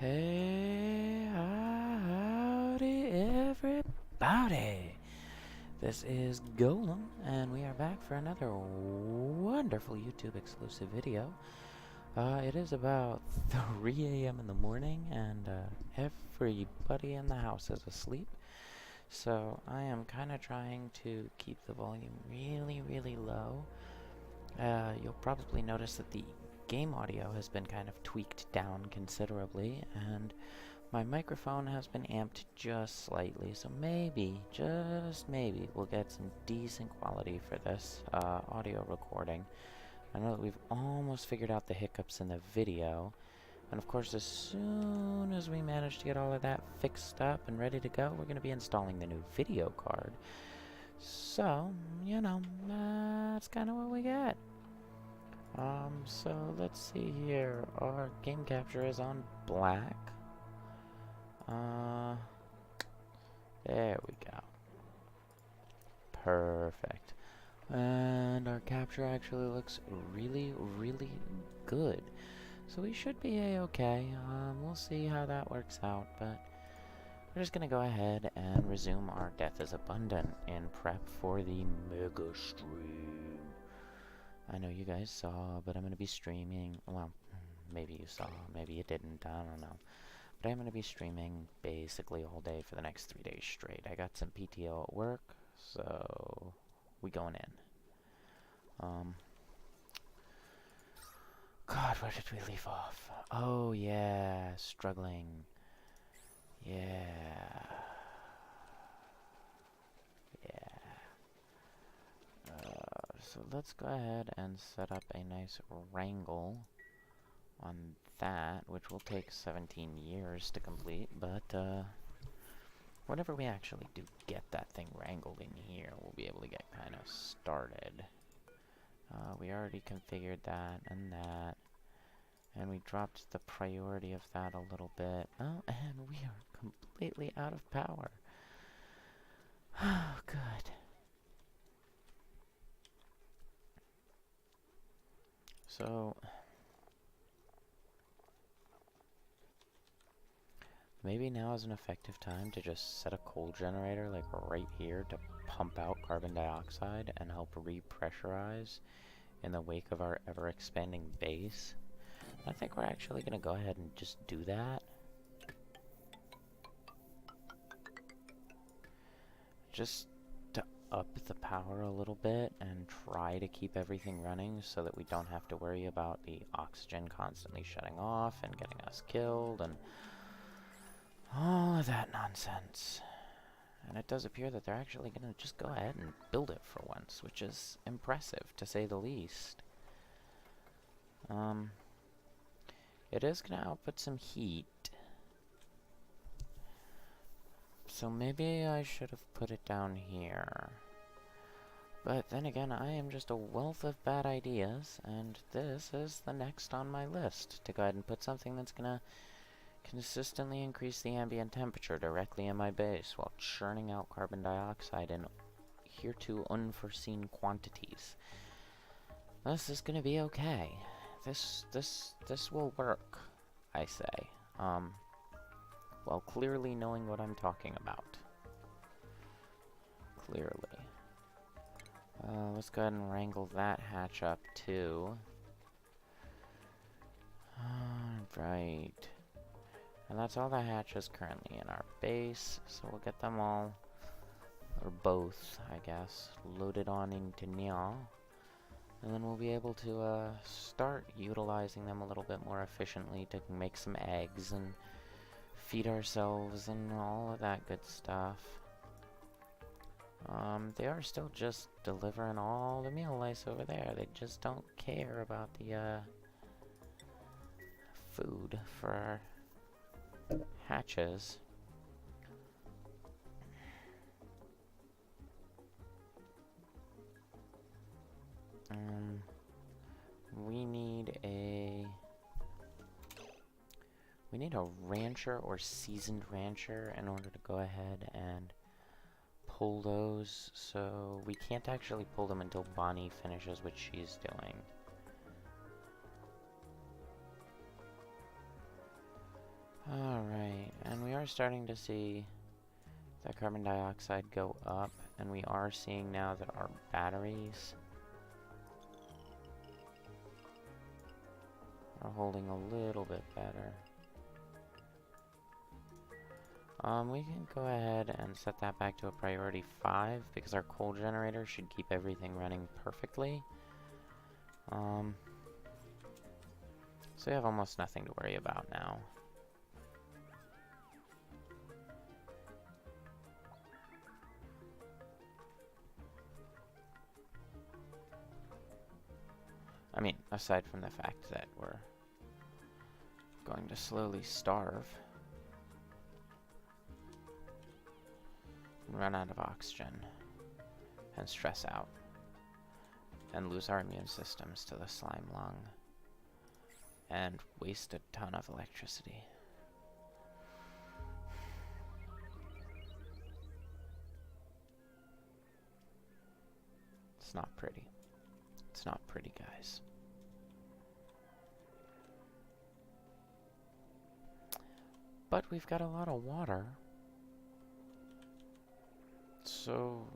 Hey, howdy, everybody! This is Golem, and we are back for another wonderful YouTube exclusive video. It is about 3 a.m. in the morning, and everybody in the house is asleep. So I am kind of trying to keep the volume really, really low. You'll probably notice that the game audio has been kind of tweaked down considerably, and my microphone has been amped just slightly, so maybe, just maybe, we'll get some decent quality for this audio recording. I know that we've almost figured out the hiccups in the video, and of course as soon as we manage to get all of that fixed up and ready to go, we're going to be installing the new video card. So, you know, that's kind of what we get. So let's see here. Our game capture is on black. There we go. Perfect. And our capture actually looks really, really good. So we should be a-okay. We'll see how that works out, but we're just gonna go ahead and resume our Death is Abundant in prep for the mega stream. I know you guys saw, but I'm going to be streaming. Well, maybe you saw, maybe you didn't, I don't know. But I'm going to be streaming basically all day for the next 3 days straight. I got some PTO at work, so we going in. God, where did we leave off? Oh, yeah, struggling. Yeah. So let's go ahead and set up a nice wrangle on that, which will take 17 years to complete, but whenever we actually do get that thing wrangled in here, we'll be able to get kind of started. We already configured that, and we dropped the priority of that a little bit. Oh, and we are completely out of power. Oh, good. So, maybe now is an effective time to just set a coal generator, like right here, to pump out carbon dioxide and help repressurize in the wake of our ever-expanding base. I think we're actually going to go ahead and just do that. Just to up the power a little bit and try to keep everything running so that we don't have to worry about the oxygen constantly shutting off and getting us killed and all of that nonsense. And it does appear that they're actually going to just go ahead and build it for once, which is impressive, to say the least. It is going to output some heat. So maybe I should have put it down here. But then again, I am just a wealth of bad ideas, and this is the next on my list, to go ahead and put something that's going to consistently increase the ambient temperature directly in my base while churning out carbon dioxide in hereto unforeseen quantities. This is gonna be okay. This will work, I say. While clearly knowing what I'm talking about. Clearly. Let's go ahead and wrangle that hatch up too. Right. And that's all the hatches currently in our base, so we'll get them all, or both, I guess, loaded on into Nya. And then we'll be able to start utilizing them a little bit more efficiently to make some eggs and feed ourselves and all of that good stuff. They are still just delivering all the meal lice over there. They just don't care about the food for our hatches. We need a rancher or seasoned rancher in order to go ahead and pull those, so we can't actually pull them until Bonnie finishes what she's doing. starting to see that carbon dioxide go up, and we are seeing now that our batteries are holding a little bit better. We can go ahead and set that back to a priority 5 because our coal generator should keep everything running perfectly. So we have almost nothing to worry about now. I mean, aside from the fact that we're going to slowly starve and run out of oxygen and stress out and lose our immune systems to the slime lung and waste a ton of electricity. It's not pretty. It's not pretty, guys. But we've got a lot of water. So,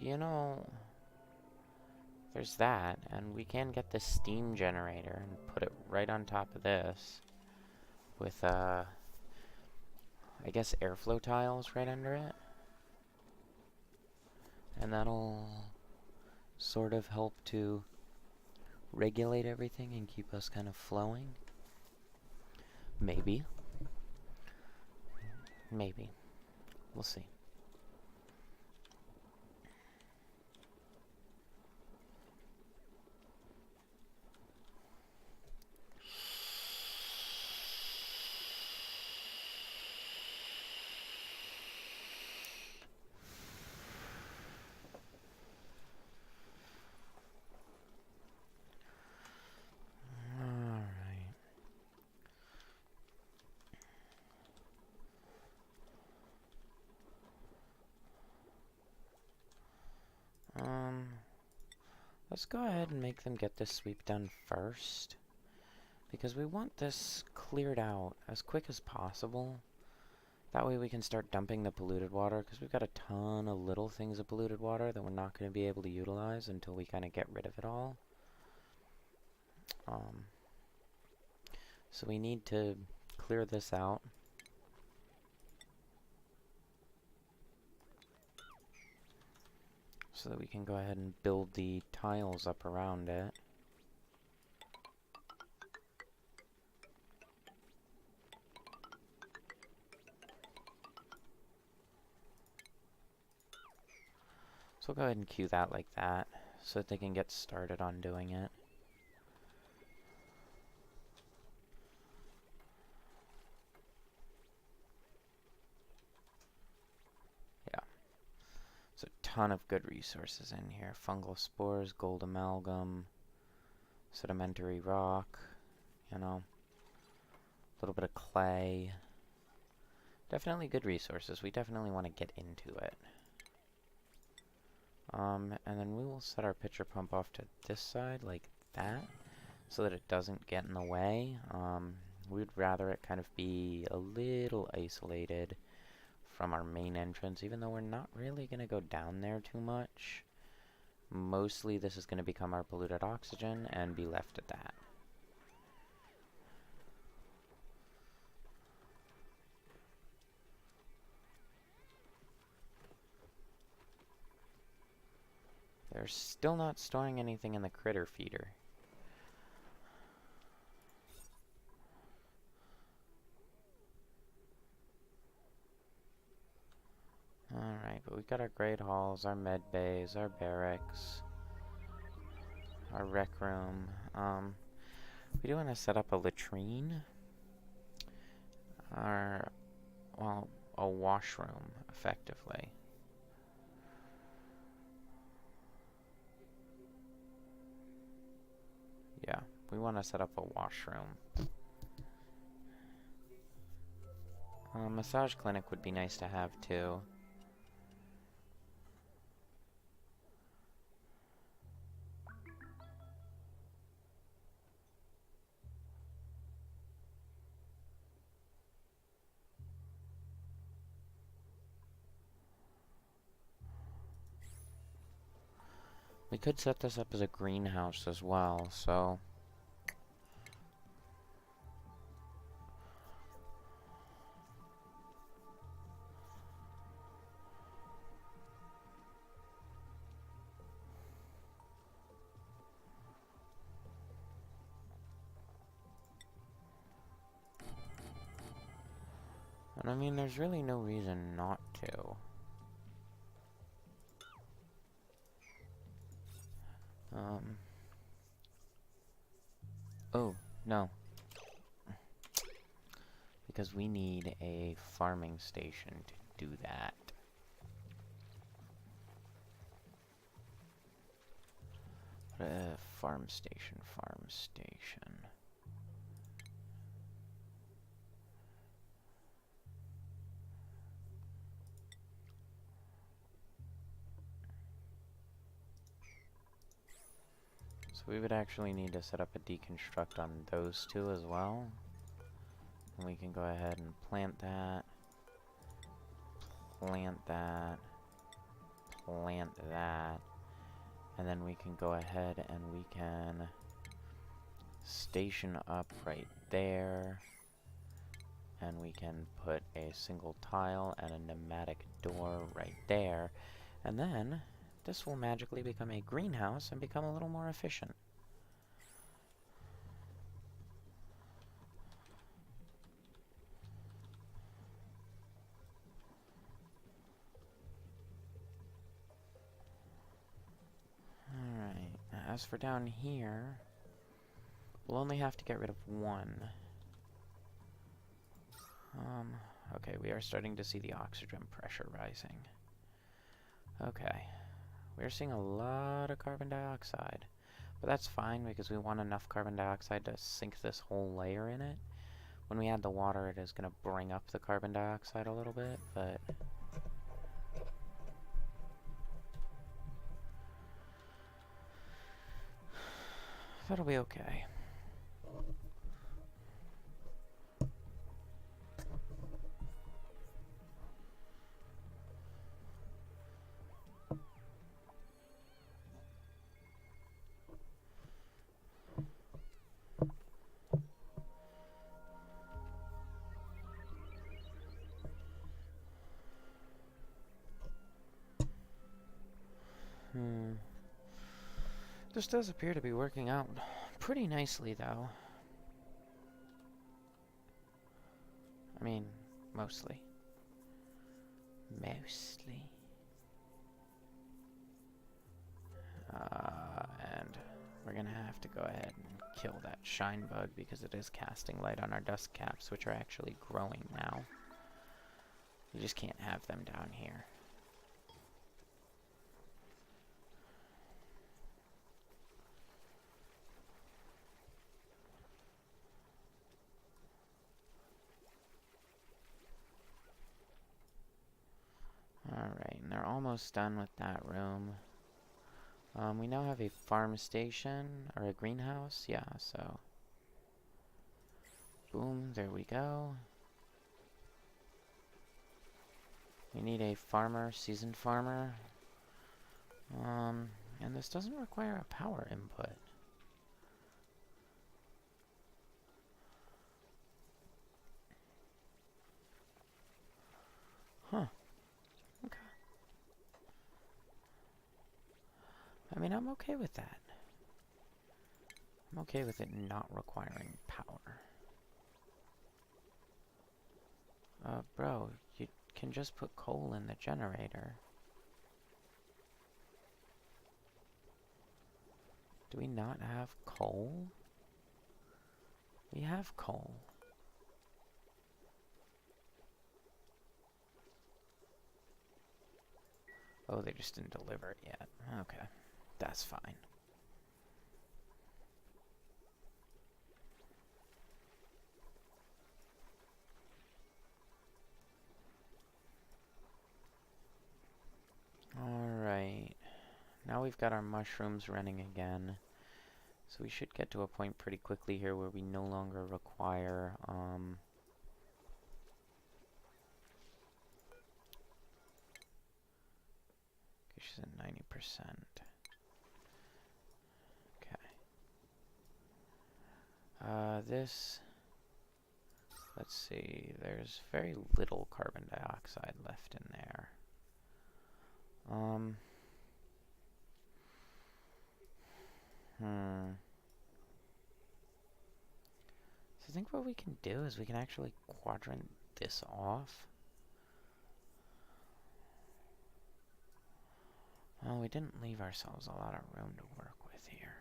you know, there's that, and we can get this steam generator and put it right on top of this with, I guess airflow tiles right under it. And that'll sort of help to regulate everything and keep us kind of flowing. Maybe. Maybe. We'll see. Let's go ahead and make them get this sweep done first, because we want this cleared out as quick as possible. That way we can start dumping the polluted water, because we've got a ton of little things of polluted water that we're not going to be able to utilize until we kind of get rid of it all. So we need to clear this out. So that we can go ahead and build the tiles up around it. So we'll go ahead and cue that like that, so that they can get started on doing it. Ton of good resources in here. Fungal spores, gold amalgam, sedimentary rock, you know, a little bit of clay. Definitely good resources. We definitely want to get into it. And then we will set our pitcher pump off to this side like that, so that it doesn't get in the way. We'd rather it kind of be a little isolated from our main entrance, even though we're not really going to go down there too much. Mostly this is going to become our polluted oxygen and be left at that. They're still not storing anything in the critter feeder. Alright, but we've got our great halls, our med bays, our barracks, our rec room. We do want to set up a latrine. Well, a washroom, effectively. Yeah, we want to set up a washroom. Massage clinic would be nice to have, too. We could set this up as a greenhouse as well, so... And I mean, there's really no reason not to. Oh, no. Because we need a farming station to do that. Farm station, farm station. So we would actually need to set up a deconstruct on those two as well. And we can go ahead and plant that, plant that, plant that, and then we can go ahead and we can station up right there, and we can put a single tile and a pneumatic door right there, and then this will magically become a greenhouse and become a little more efficient. Alright, as for down here, we'll only have to get rid of one. Okay, we are starting to see the oxygen pressure rising. Okay, we're seeing a lot of carbon dioxide, but that's fine because we want enough carbon dioxide to sink this whole layer in it. When we add the water, it is going to bring up the carbon dioxide a little bit, but that'll be okay. This does appear to be working out pretty nicely, though. I mean, mostly. Mostly. And we're gonna have to go ahead and kill that shine bug because it is casting light on our dust caps, which are actually growing now. You just can't have them down here. Alright, and they're almost done with that room. We now have a farm station, or a greenhouse, yeah, so... Boom, there we go. We need a farmer, seasoned farmer. And this doesn't require a power input. Huh. Okay. I mean, I'm okay with that. I'm okay with it not requiring power. Bro, you can just put coal in the generator. Do we not have coal? We have coal. Oh, they just didn't deliver it yet. Okay, that's fine. Alright. Now we've got our mushrooms running again. So we should get to a point pretty quickly here where we no longer require, she's at 90%. This, let's see, there's very little carbon dioxide left in there. So I think what we can do is we can actually quadrant this off. Well, we didn't leave ourselves a lot of room to work with here.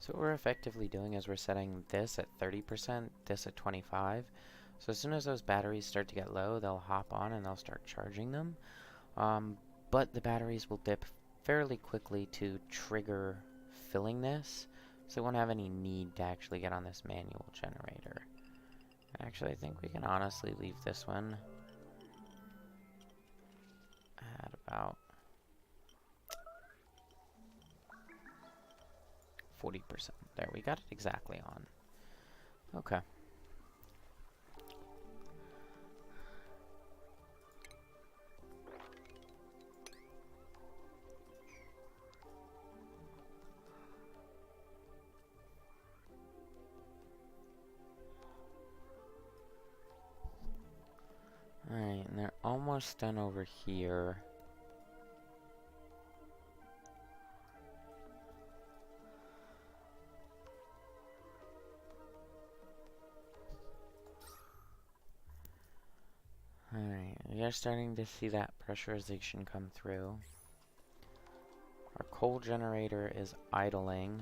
So what we're effectively doing is we're setting this at 30%, this at 25%. So as soon as those batteries start to get low, they'll hop on and they'll start charging them. But the batteries will dip fairly quickly to trigger filling this, so we won't have any need to actually get on this manual generator. Actually, I think we can honestly leave this one at about 40%. There, we got it exactly on. Okay. Alright, and they're almost done over here. Alright, we are starting to see that pressurization come through. Our coal generator is idling,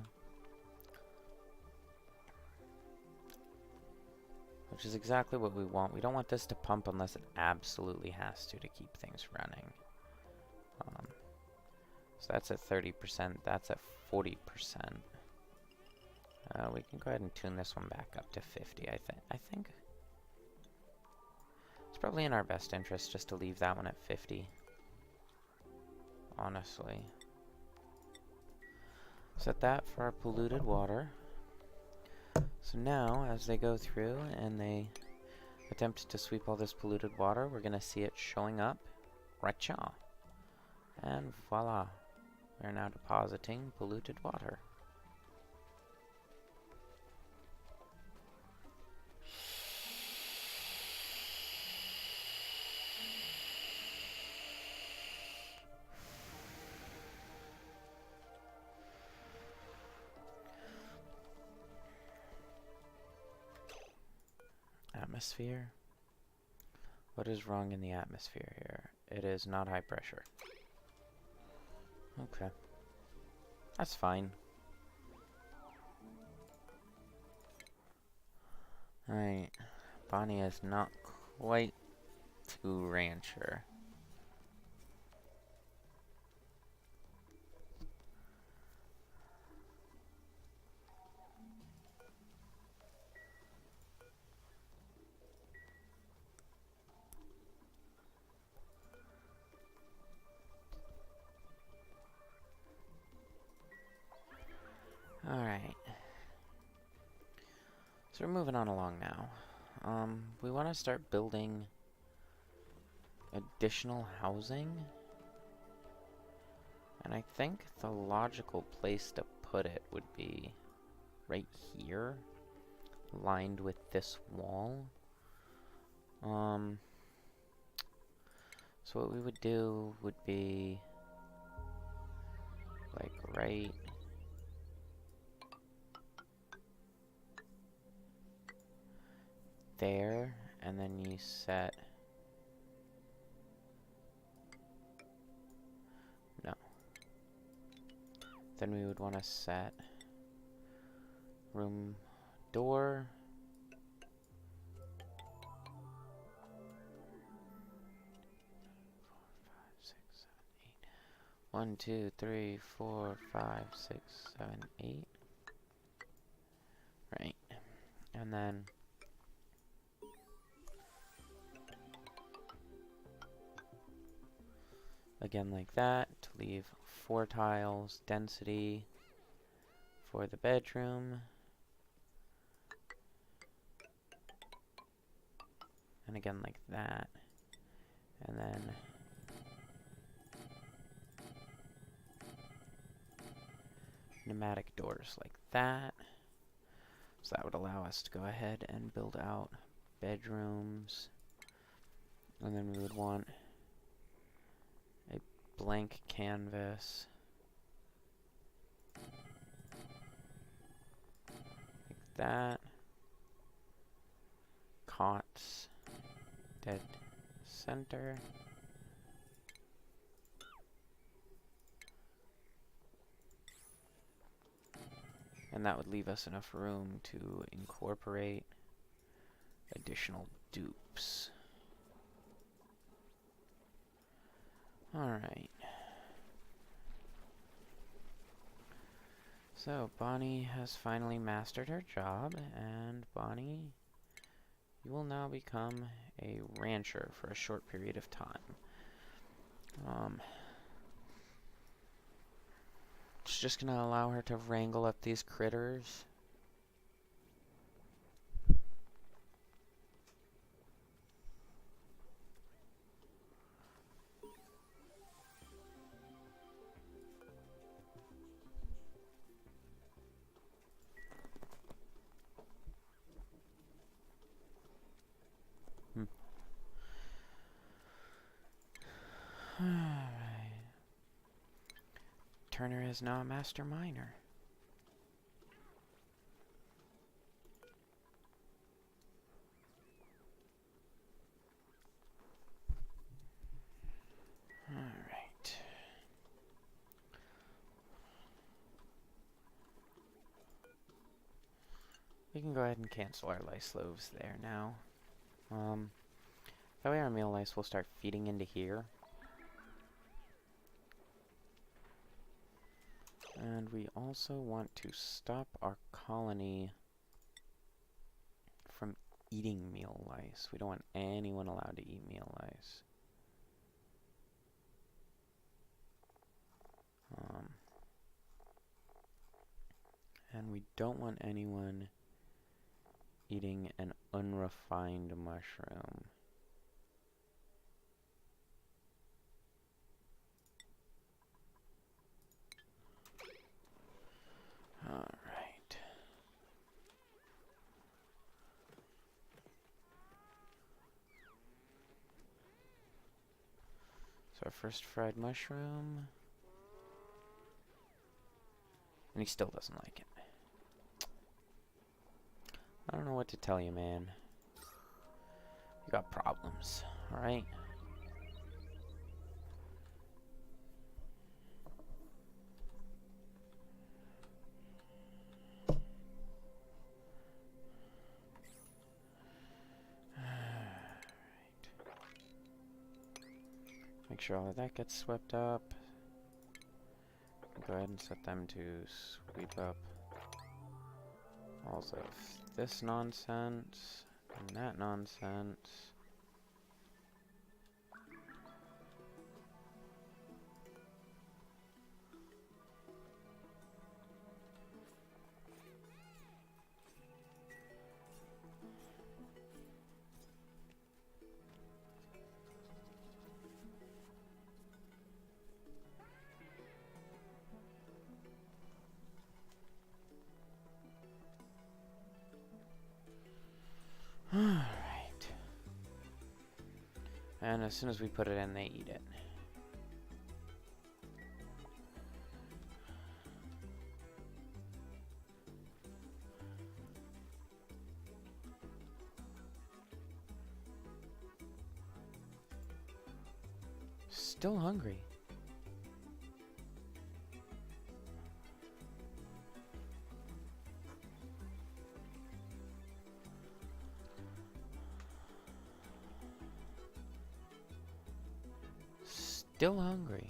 which is exactly what we want. We don't want this to pump unless it absolutely has to keep things running. So that's at 30%, that's at 40%. We can go ahead and tune this one back up to 50, I think. It's probably in our best interest just to leave that one at 50. Honestly. Set that for our polluted water. So now, as they go through and they attempt to sweep all this polluted water, we're going to see it showing up right here. And voila. We're now depositing polluted water. Atmosphere. What is wrong in the atmosphere here? It is not high pressure. Okay. That's fine. Alright. Bonnie is not quite too rancher. Alright. So we're moving on along now. We want to start building additional housing. And I think the logical place to put it would be right here, lined with this wall. So what we would do would be like right there, and then you set then we would want to set room door. 1, 2, 3, 4, 5, 6, 7, 8. Right. And then again like that to leave 4 tiles density for the bedroom. And again like that. And then pneumatic doors like that. So that would allow us to go ahead and build out bedrooms. And then we would want a blank canvas like that. Cots, dead center. And that would leave us enough room to incorporate additional dupes. Alright. So, Bonnie has finally mastered her job, and Bonnie, you will now become a rancher for a short period of time. It's just gonna allow her to wrangle up these critters. Alright. Turner is now a master miner. Alright. We can go ahead and cancel our lice loaves there now. That way our meal lice will start feeding into here. And we also want to stop our colony from eating meal lice. We don't want anyone allowed to eat meal lice. And we don't want anyone eating an unrefined mushroom. Alright. So our first fried mushroom. And he still doesn't like it. I don't know what to tell you, man. You got problems, alright? Make sure all of that gets swept up. Go ahead and set them to sweep up all of this nonsense and that nonsense. Alright. And as soon as we put it in, they eat it. Still hungry. Still hungry.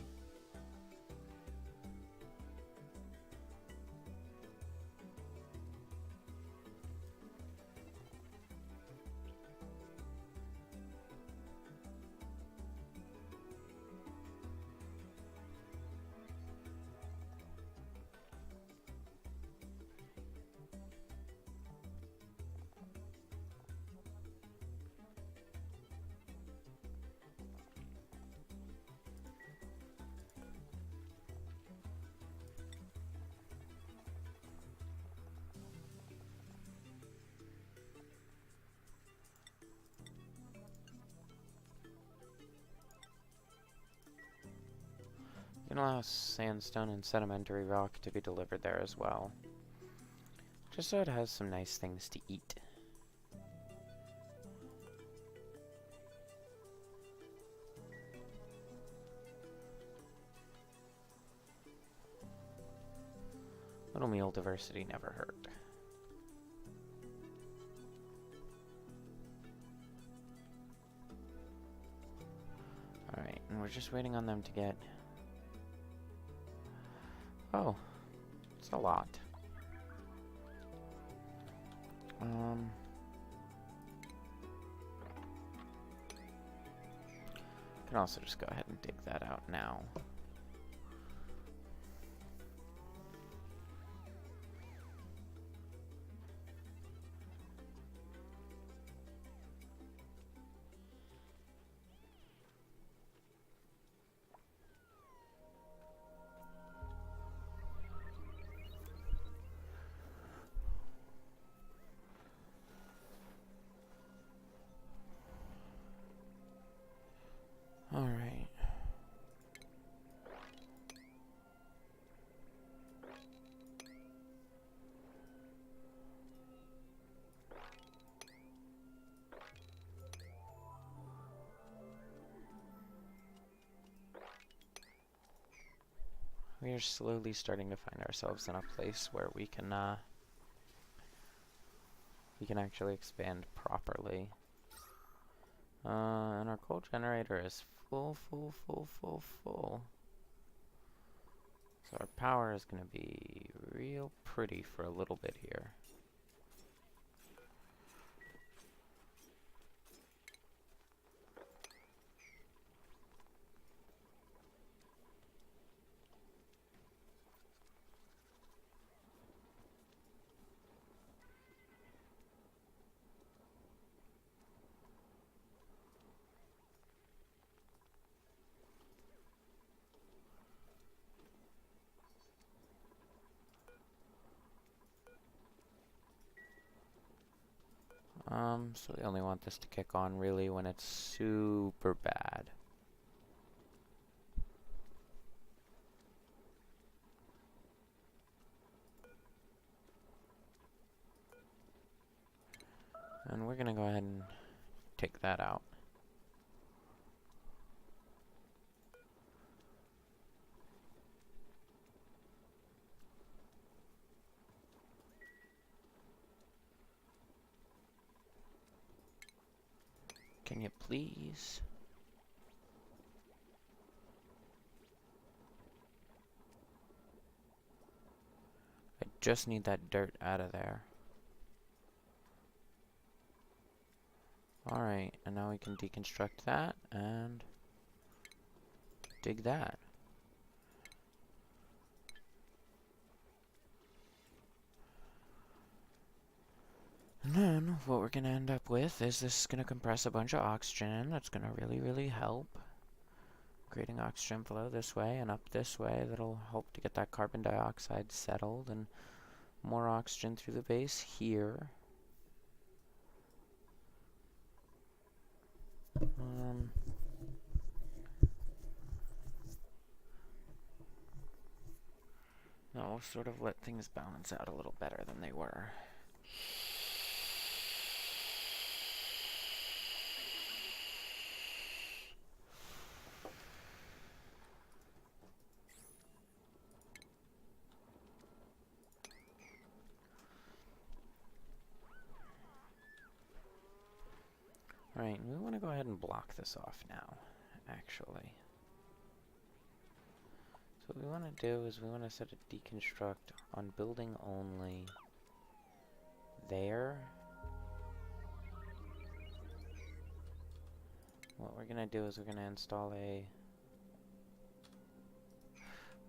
sandstone and sedimentary rock to be delivered there as well. Just so it has some nice things to eat. Little meal diversity never hurt. Alright, and we're just waiting on them to get... Oh, it's a lot. Can also just go ahead and dig that out now. Alright. We are slowly starting to find ourselves in a place where we can actually expand properly. And our coal generator is full. So our power is going to be real pretty for a little bit here. So we only want this to kick on really when it's super bad. And we're gonna go ahead and take that out. Can you please? I just need that dirt out of there. Alright, and now we can deconstruct that and dig that. And then what we're going to end up with is this is going to compress a bunch of oxygen. That's going to really help. Creating oxygen flow this way and up this way. That'll help to get that carbon dioxide settled and more oxygen through the base here. Now we'll sort of let things balance out a little better than they were. Alright, we want to go ahead and block this off now, actually. So what we want to do is we want to set a deconstruct on building only there. What we're going to do is we're going to install a...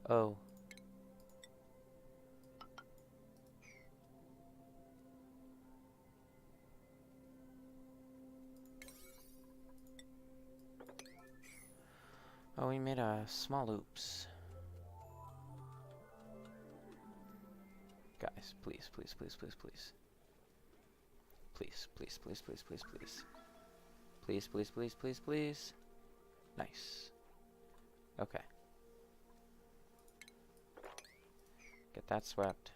Oh. Oh, we made a small oops. Guys, please. Please. Please. Nice. Okay. Get that swept.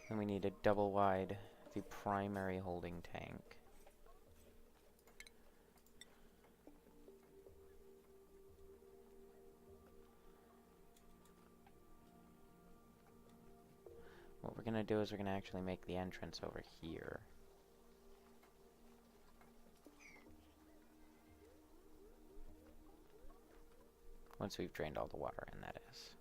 Then we need a double wide, the primary holding tank. What we're gonna do is we're gonna actually make the entrance over here. Once we've drained all the water in, that is.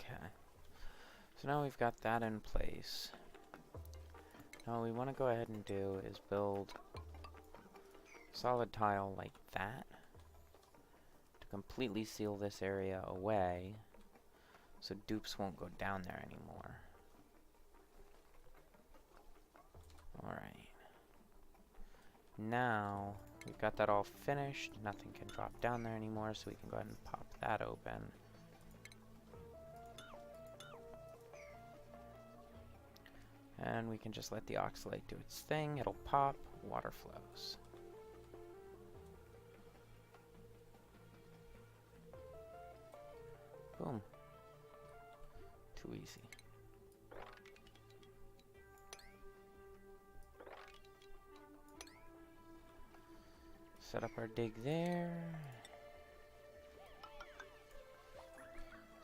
Okay. So now we've got that in place. Now what we want to go ahead and do is build solid tile like that to completely seal this area away so dupes won't go down there anymore. Alright. Now we've got that all finished, nothing can drop down there anymore, so we can go ahead and pop that open. And we can just let the oxalate do its thing, it'll pop, water flows. Boom. Too easy. Set up our dig there.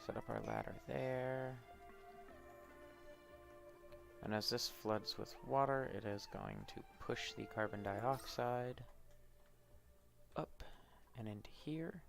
Set up our ladder there. And as this floods with water, it is going to push the carbon dioxide up and into here.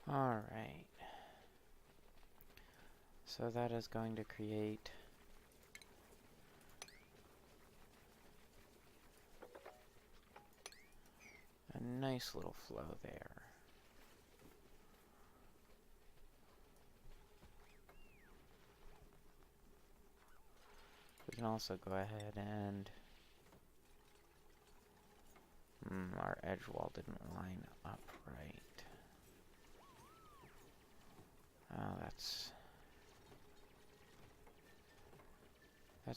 Alright. So that is going to create a nice little flow there. We can also go ahead and our edge wall didn't line up right. Oh, that's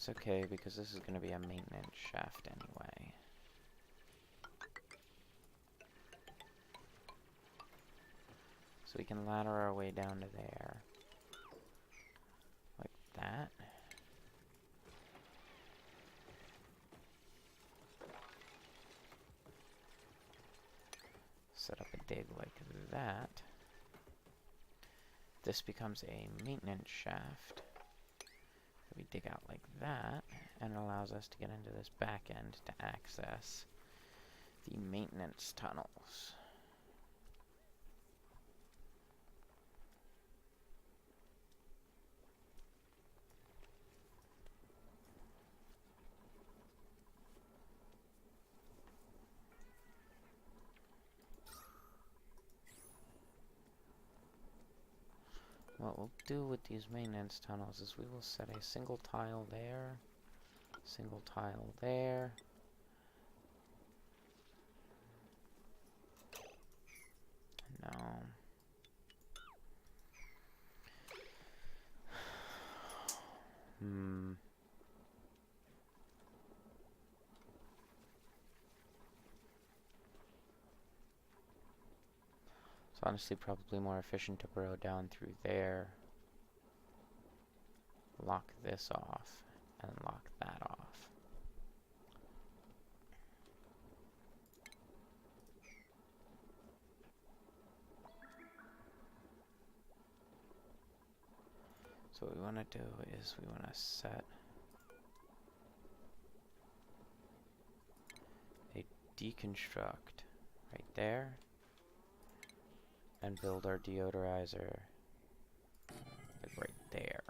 okay, because this is going to be a maintenance shaft anyway. So we can ladder our way down to there. Like that. Set up a dig like that. This becomes a maintenance shaft. We dig out like that, and it allows us to get into this back end to access the maintenance tunnels. What we'll do with these maintenance tunnels is we will set a single tile there, single tile there. No. It's honestly probably more efficient to burrow down through there. Lock this off, and lock that off. So what we want to do is we want to set a deconstruct right there, and build our deodorizer like right there.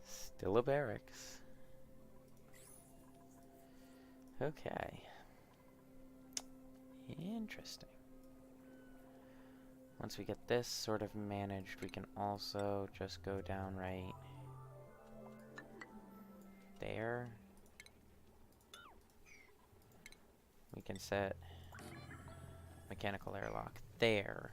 Still a barracks. Okay. Interesting. Once we get this sort of managed, we can also just go down right there. We can set mechanical airlock there.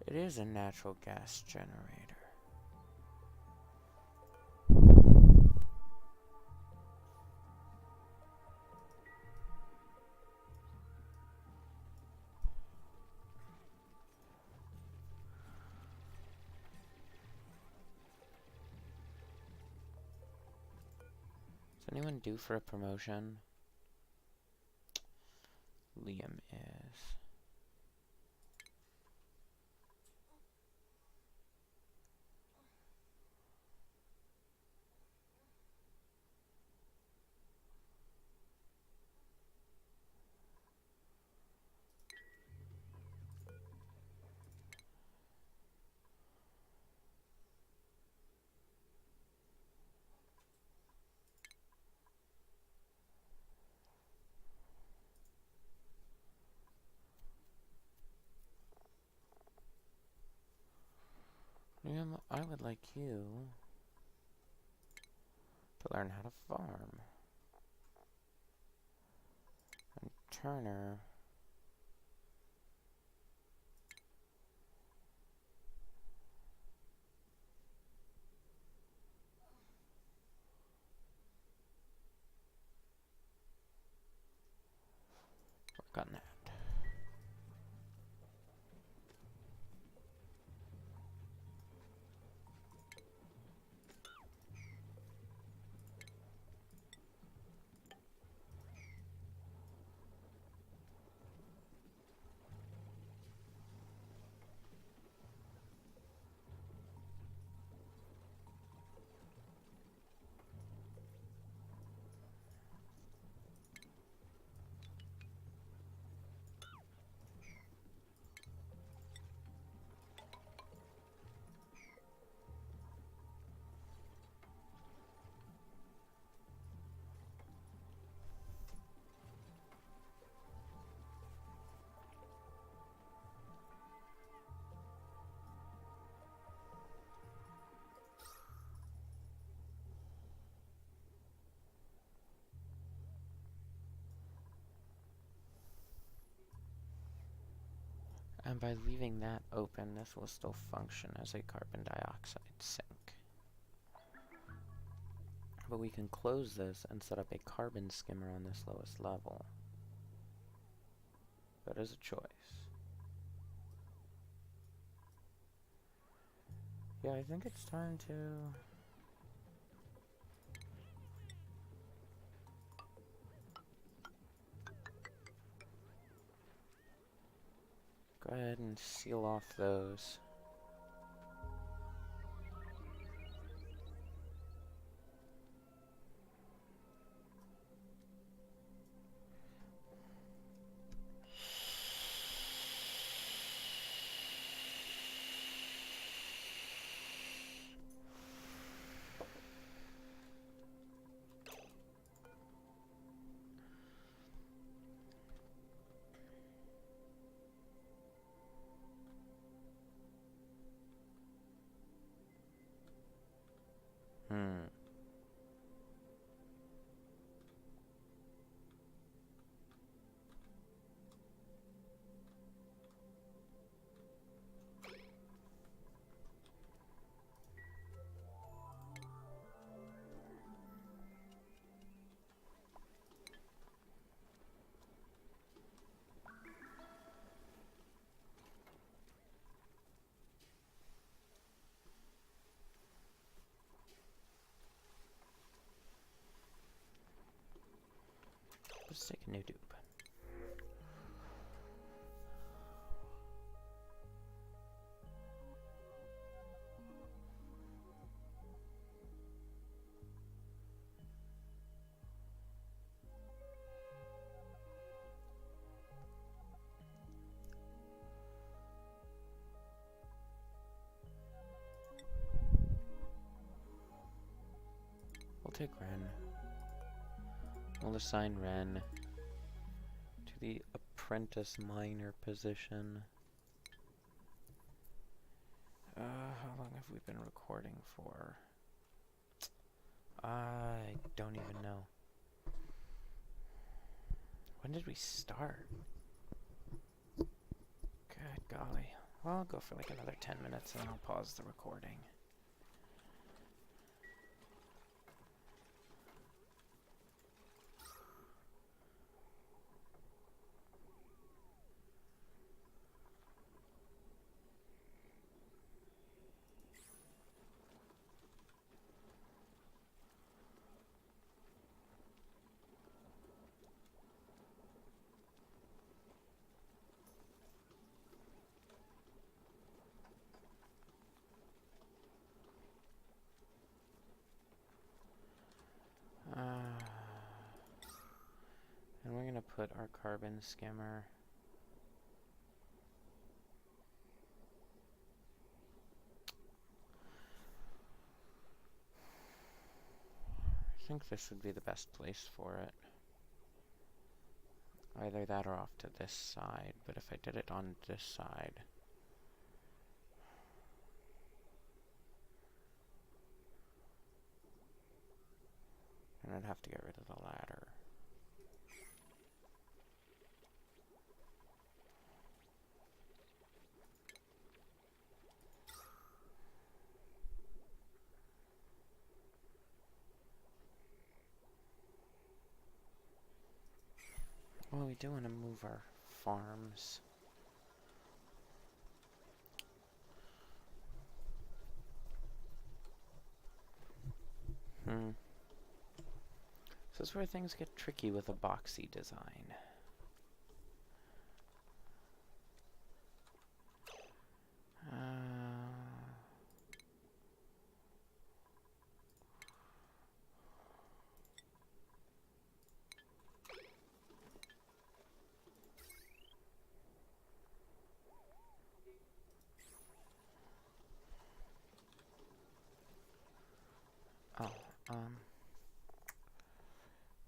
It is a natural gas generator. Is anyone due for a promotion? Liam is. Liam, I would like you to learn how to farm. And Turner, work on that. And by leaving that open, this will still function as a carbon dioxide sink. But we can close this and set up a carbon skimmer on this lowest level. That is a choice. Yeah, I think it's time to... go ahead and seal off those. Let's take a new dupe. We'll take Ren. We'll assign Ren to the apprentice miner position. How long have we been recording for? I don't even know. When did we start? Good golly. Well, I'll go for like another 10 minutes and then I'll pause the recording. And we're gonna put our carbon skimmer I think this would be the best place for it. Either that or off to this side, but if I did it on this side, then I'd have to get rid of the ladder. Well, we do want to move our farms. This is where things get tricky with a boxy design.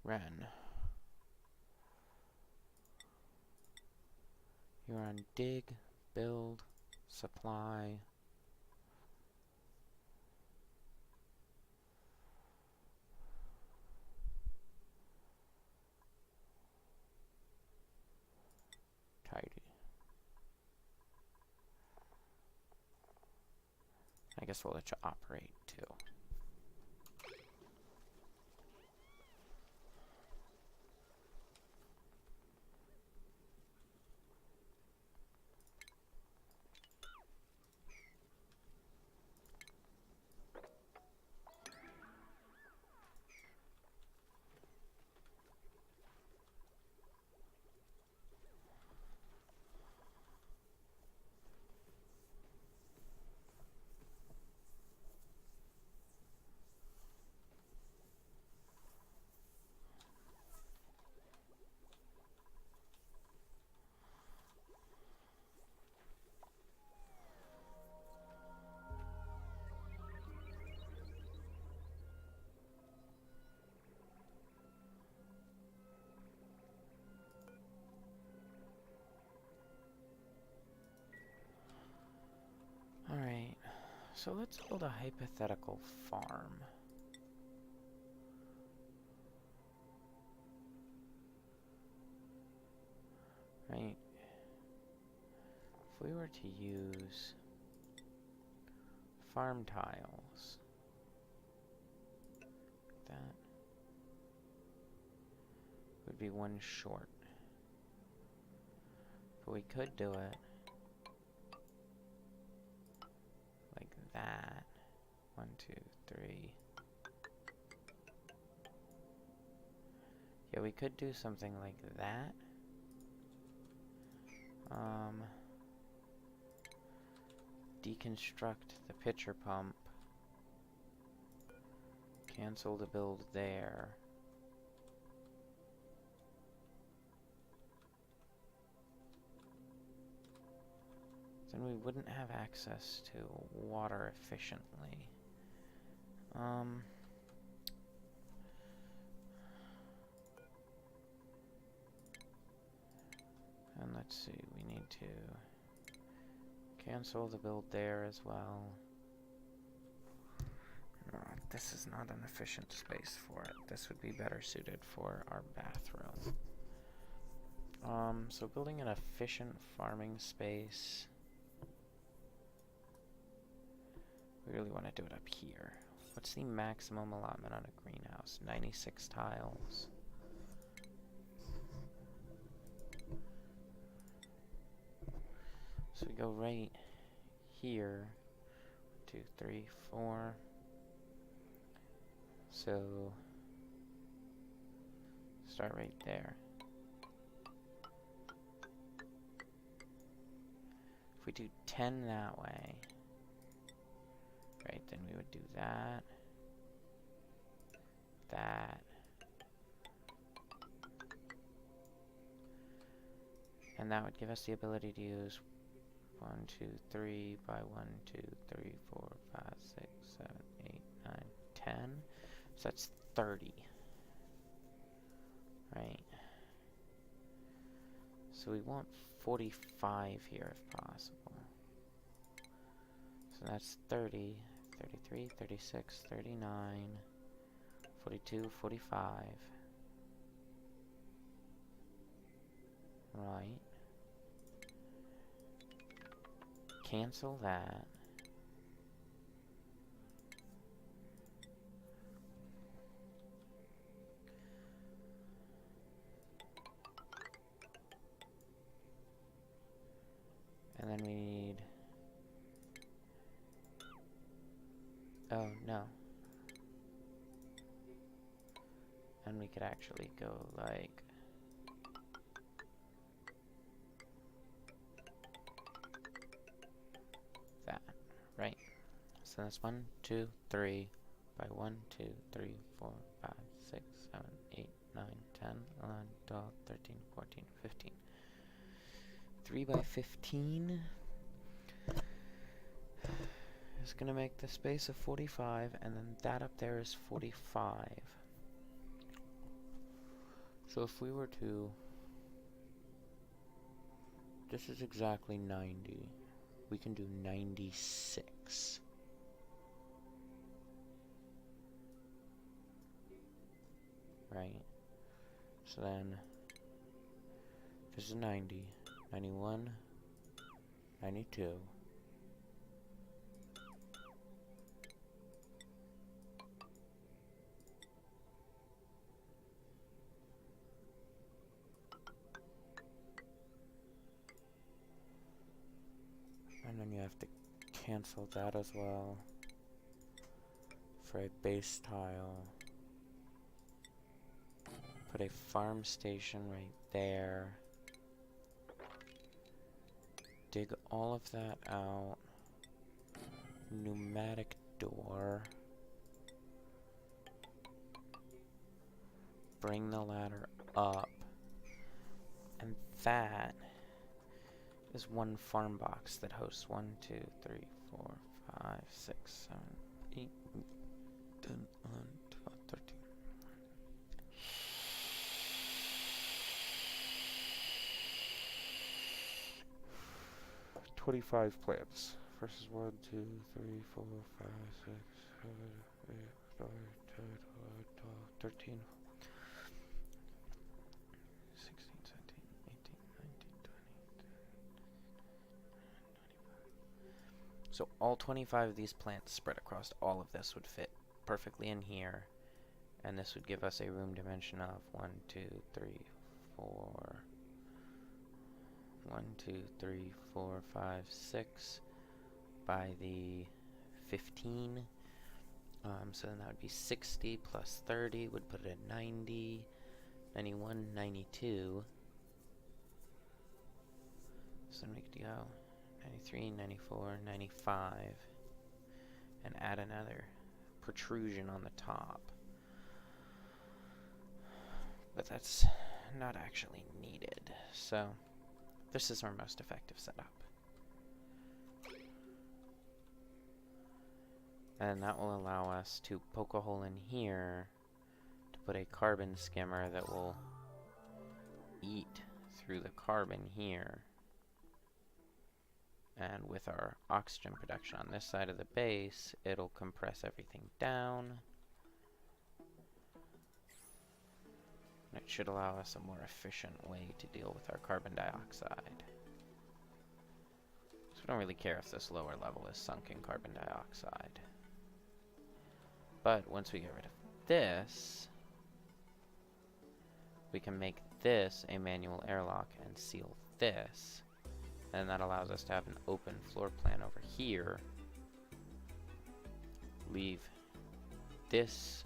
Ren. You're on dig, build, supply. Tidy. I guess we'll let you operate too. Alright, so let's build a hypothetical farm. Right? If we were to use farm tiles, that would be one short. But we could do it like that. 1, 2, 3. Yeah, we could do something like that. Deconstruct the pitcher pump. Cancel the build there. Then we wouldn't have access to water efficiently. And let's see, we need to cancel the build there as well. No, this is not an efficient space for it. This would be better suited for our bathroom. So building an efficient farming space. We really want to do it up here. What's the maximum allotment on a greenhouse? 96 tiles. So we go right here. 2, 3, 4. So start right there. If we do 10 that way, right, then we would do that, that, and that would give us the ability to use 1, 2, 3 by 1, 2, 3, 4, 5, 6, 7, 8, 9, 10. So that's 30. Right. So we want 45 here if possible. So that's 30, 33, 36, 39, 42, 45. Right. Cancel that. And then we need... Oh, no. And we could actually go like... that, right? So that's 1, 2, 3 by 1, 2, 3, 4, 5, 6, 7, 8, 9, 10, 11, 12, 13, 14, 15. 3 by 15 is going to make the space of 45, and then that up there is 45. So if we were to... This is exactly 90. We can do 96. Right? So then... This is 90. 91, 92, And then you have to cancel that as well for a base tile. Put a farm station right there. Dig all of that out. Pneumatic door. Bring the ladder up. And that is one farm box that hosts 1, 2, 3, 4, 5, 6, 7, 8, 10, 11, 12, 13. 25 plants. Versus 1, 2, 3, 4, 5, 6, 7, 8, 9, 10, 11, 12, 13, 16, 17, 18, 19, 20, 25. So all 25 of these plants spread across all of this would fit perfectly in here. And this would give us a room dimension of 1, 2, 3, 4. 1, 2, 3, 4, 5, 6 by the 15. So then that would be 60 plus 30 would put it at 90, 91, 92. So then we could go 93, 94, 95 and add another protrusion on the top. But that's not actually needed. So this is our most effective setup. And that will allow us to poke a hole in here to put a carbon skimmer that will eat through the carbon here. And with our oxygen production on this side of the base, it'll compress everything down. And it should allow us a more efficient way to deal with our carbon dioxide. So we don't really care if this lower level is sunk in carbon dioxide. But once we get rid of this, we can make this a manual airlock and seal this. And that allows us to have an open floor plan over here. Leave this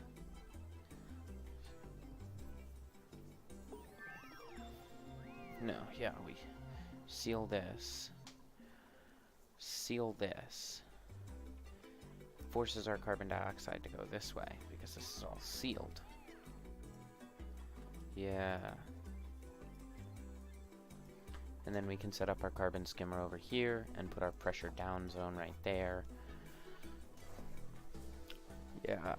we seal this. Seal this. Forces our carbon dioxide to go this way because this is all sealed. Yeah. And then we can set up our carbon skimmer over here and put our pressure down zone right there. Yeah.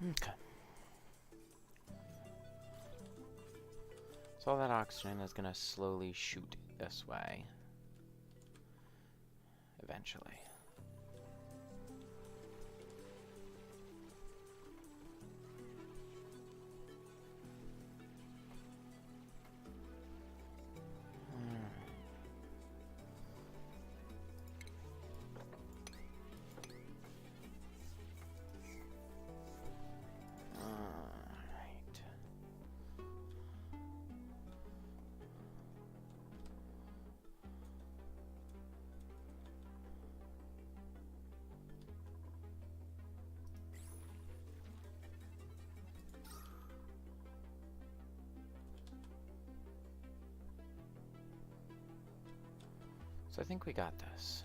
Okay. So all that oxygen is going to slowly shoot this way. Eventually. So I think we got this.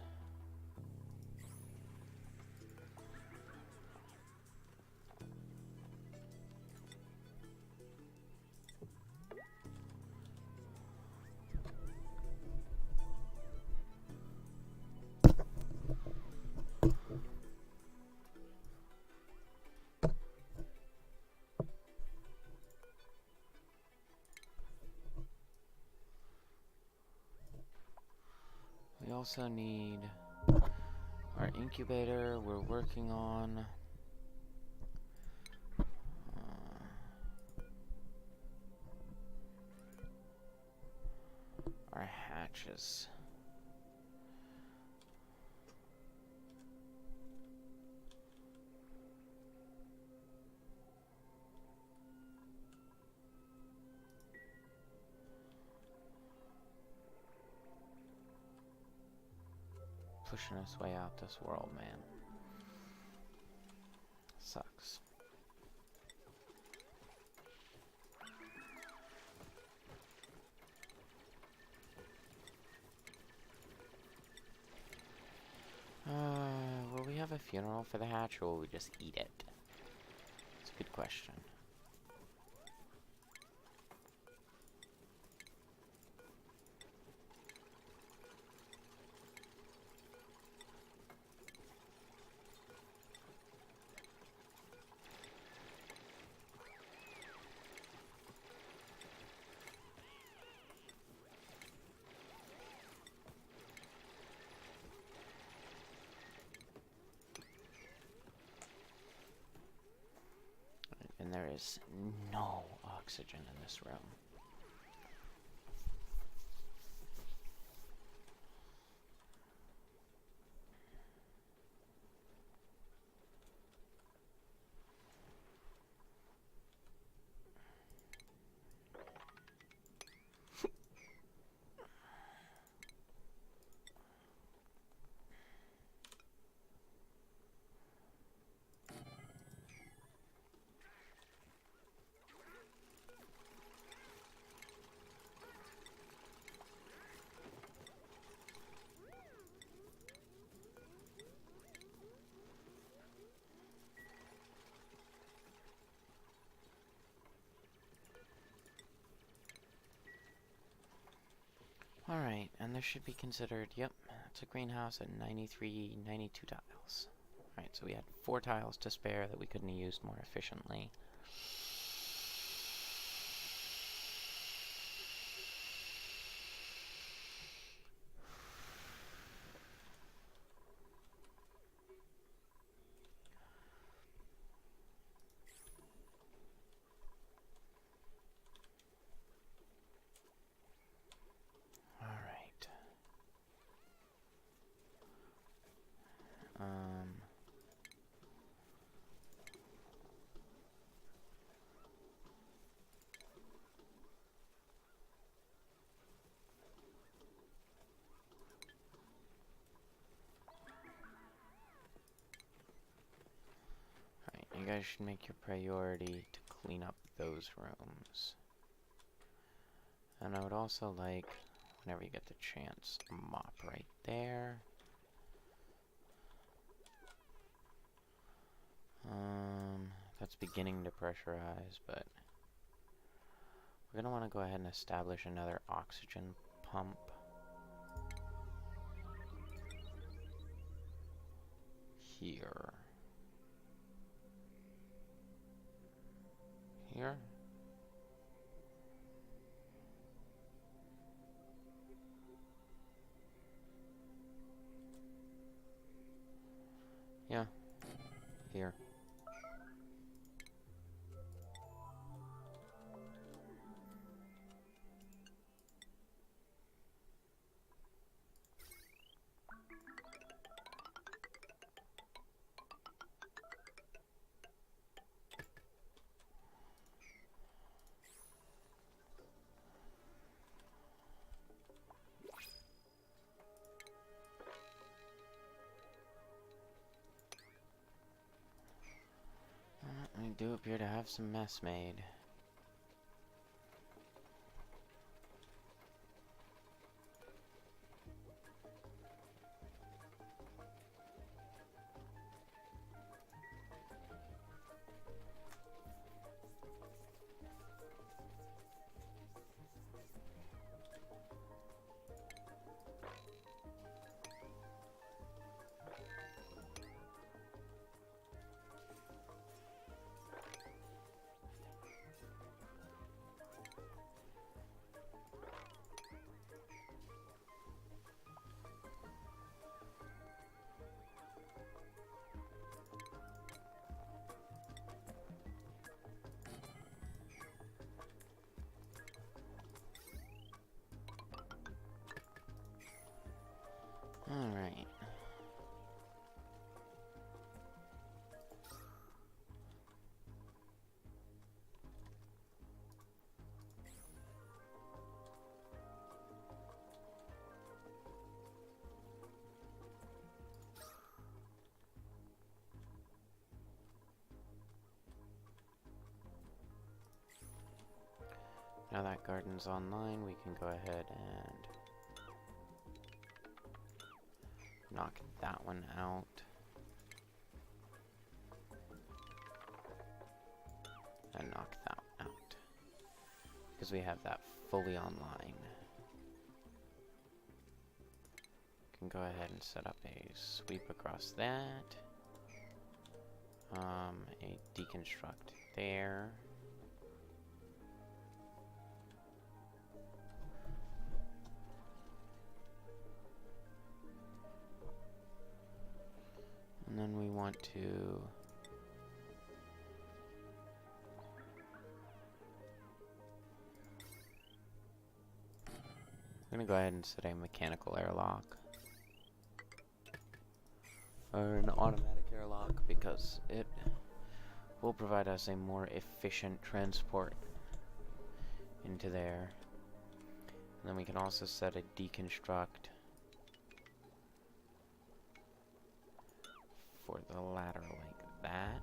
also need our incubator we're working on. Our hatches. Pushing us way out this world, man. Sucks. Will we have a funeral for the hatch, or will we just eat it? It's a good question. And there is no oxygen in this room. Alright, and this should be considered, yep, it's a greenhouse at 92 tiles. Alright, so we had 4 tiles to spare that we couldn't have used more efficiently. You guys should make your priority to clean up those rooms. And I would also like, whenever you get the chance, a mop right there. That's beginning to pressurize, but we're gonna want to go ahead and establish another oxygen pump. Here. Here? Yeah. Here. We do appear to have some mess made. Now that garden's online, we can go ahead and knock that one out. And knock that one out. Because we have that fully online. Can go ahead and set up a sweep across that. A deconstruct there. And then we want to I'm gonna go ahead and set a mechanical airlock. Or an automatic airlock, because it will provide us a more efficient transport into there. And then we can also set a deconstruct for the ladder like that.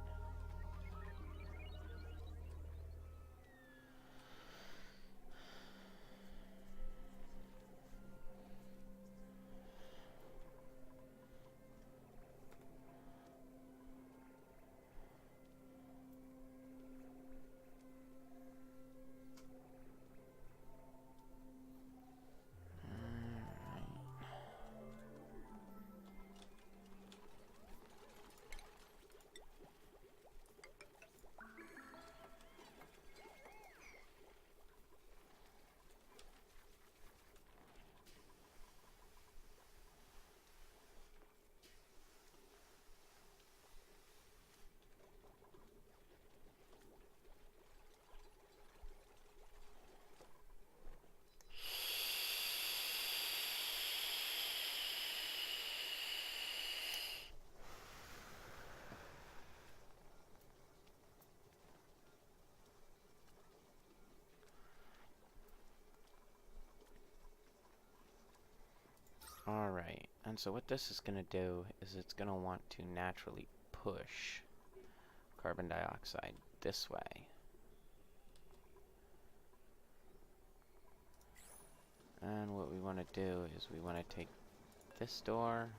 Alright, and so what this is going to do is it's going to want to naturally push carbon dioxide this way. And what we want to do is we want to take this door,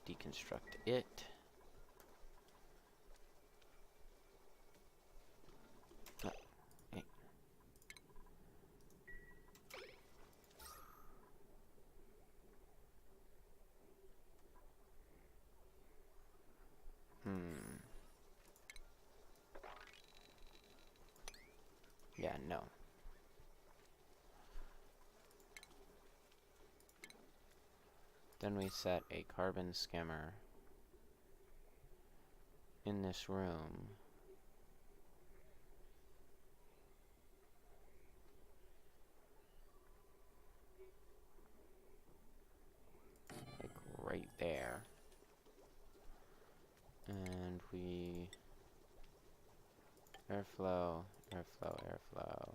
deconstruct it. Yeah, no. Then we set a carbon skimmer in this room. Like right there. And we airflow, airflow, airflow.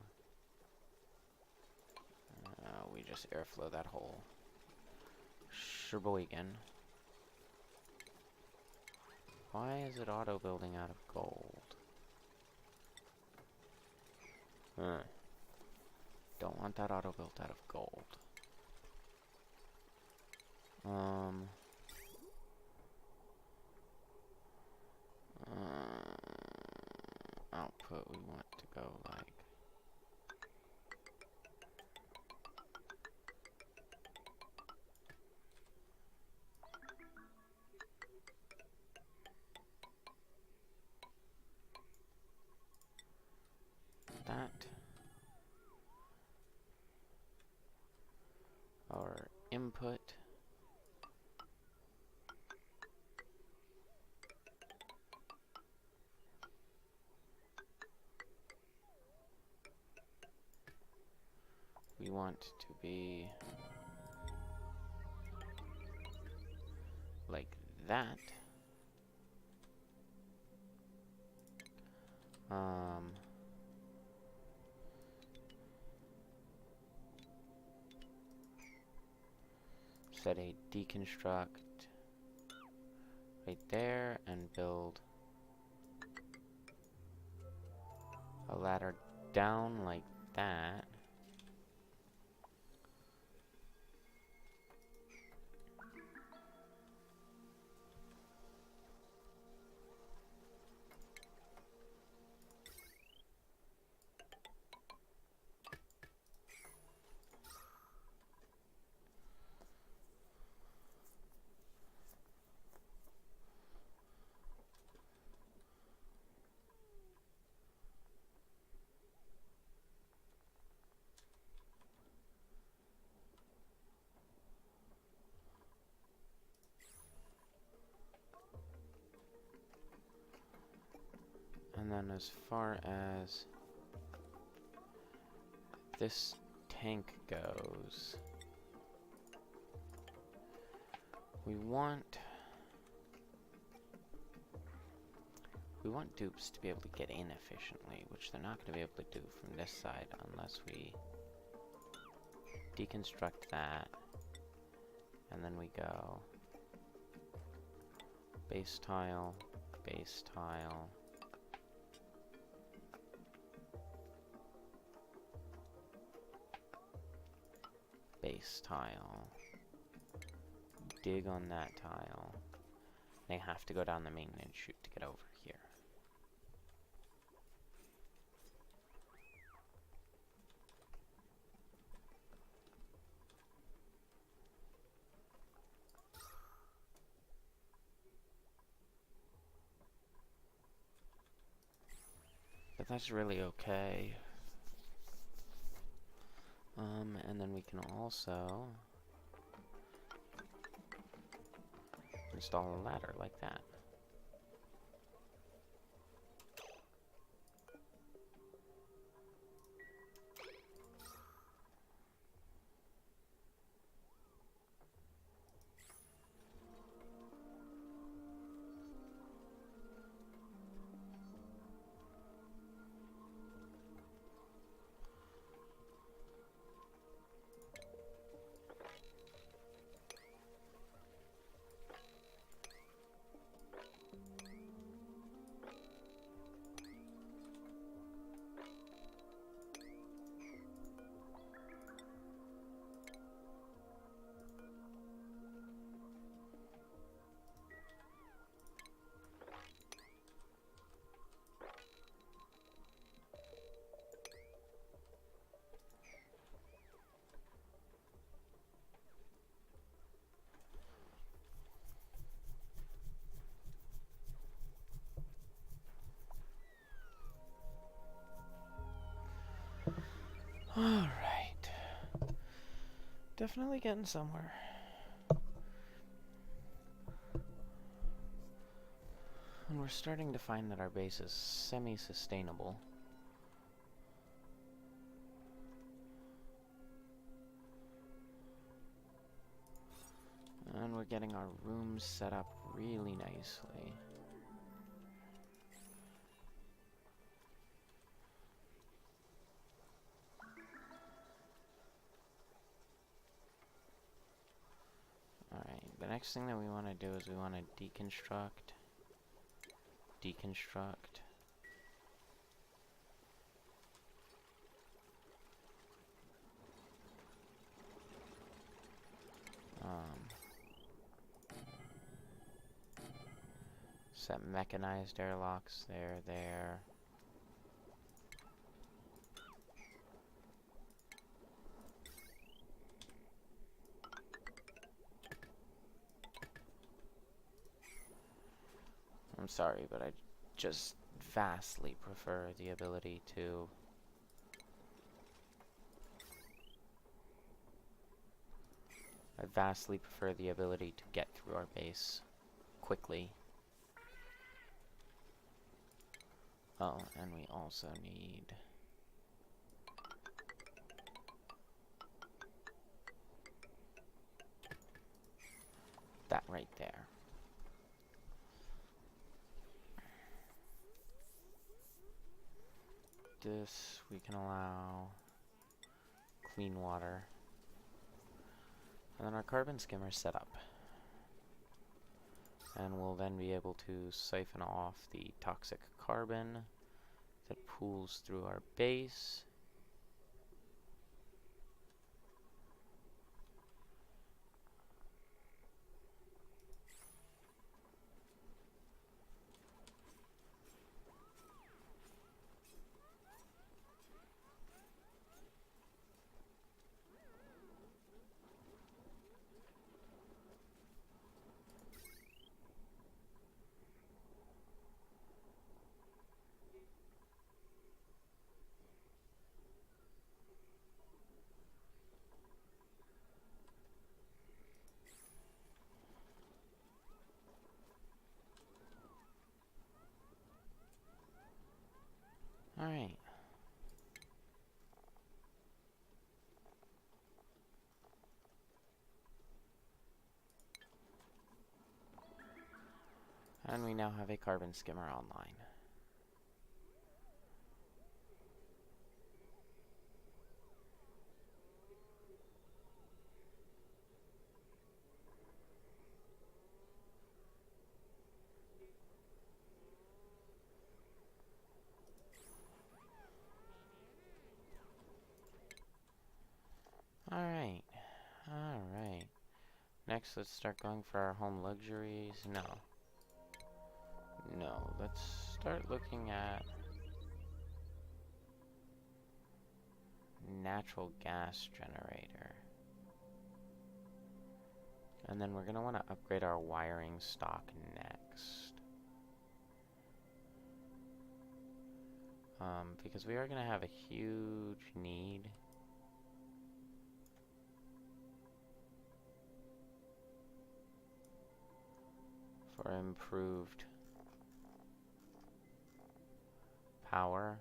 We just airflow that whole sheboygan. Why is it auto building out of gold? Don't want that auto built out of gold. Output we want to go like that. Our input we want to be like that. Set a deconstruct right there and build a ladder down like that. And then as far as this tank goes, we want dupes to be able to get in efficiently, which they're not going to be able to do from this side unless we deconstruct that, and then we go base tile, base tile, base tile, dig on that tile. They have to go down the maintenance chute to get over here. But that's really okay. And then we can also install a ladder like that. Alright. Definitely getting somewhere. And we're starting to find that our base is semi-sustainable. And we're getting our rooms set up really nicely. Alright, the next thing that we want to do is we want to deconstruct. Set mechanized airlocks there. I'm sorry, but I just vastly prefer the ability to get through our base quickly. Oh, and we also need that right there. This we can allow clean water. And then our carbon skimmer set up. And we'll then be able to siphon off the toxic carbon that pools through our base. Alright. And we now have a carbon skimmer online. Alright. Alright. Next, let's start going for our home luxuries. No. No. Let's start looking at natural gas generator. And then we're going to want to upgrade our wiring stock next. Because we are going to have a huge need for improved power.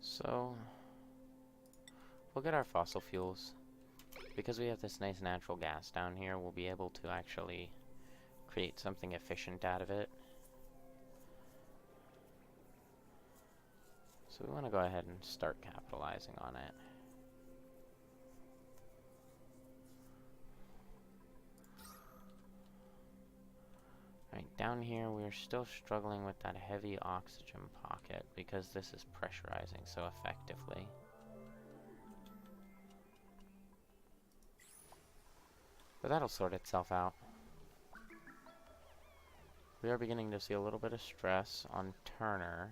So we'll get our fossil fuels. Because we have this nice natural gas down here, we'll be able to actually create something efficient out of it. So we want to go ahead and start capitalizing on it. Alright, down here we're still struggling with that heavy oxygen pocket because this is pressurizing so effectively. But that'll sort itself out. We are beginning to see a little bit of stress on Turner.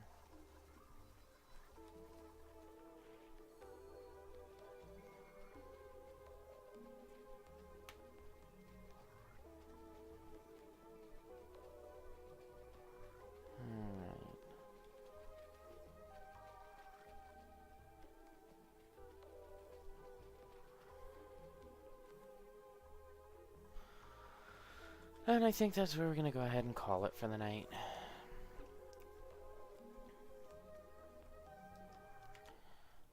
And I think that's where we're going to go ahead and call it for the night.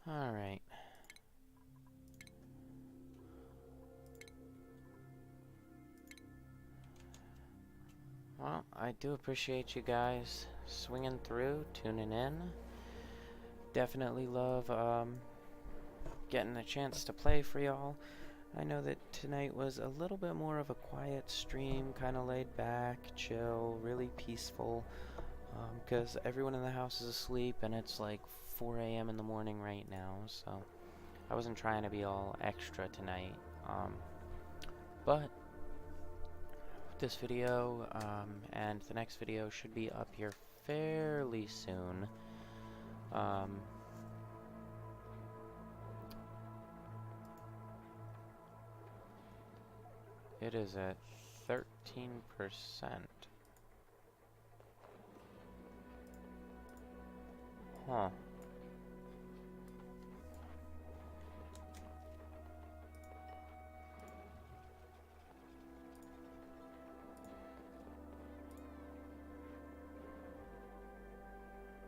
Alright. Well, I do appreciate you guys swinging through, tuning in. Definitely love getting a chance to play for y'all. I know that tonight was a little bit more of a quiet stream, kind of laid back, chill, really peaceful, because everyone in the house is asleep and it's like 4 a.m. in the morning right now, so I wasn't trying to be all extra tonight. But this video and the next video should be up here fairly soon. It is at 13%. Huh.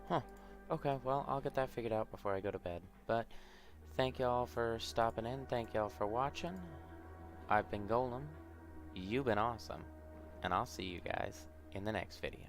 Huh. Okay, well, I'll get that figured out before I go to bed. But thank y'all for stopping in. Thank y'all for watching. I've been Golem. You've been awesome, and I'll see you guys in the next video.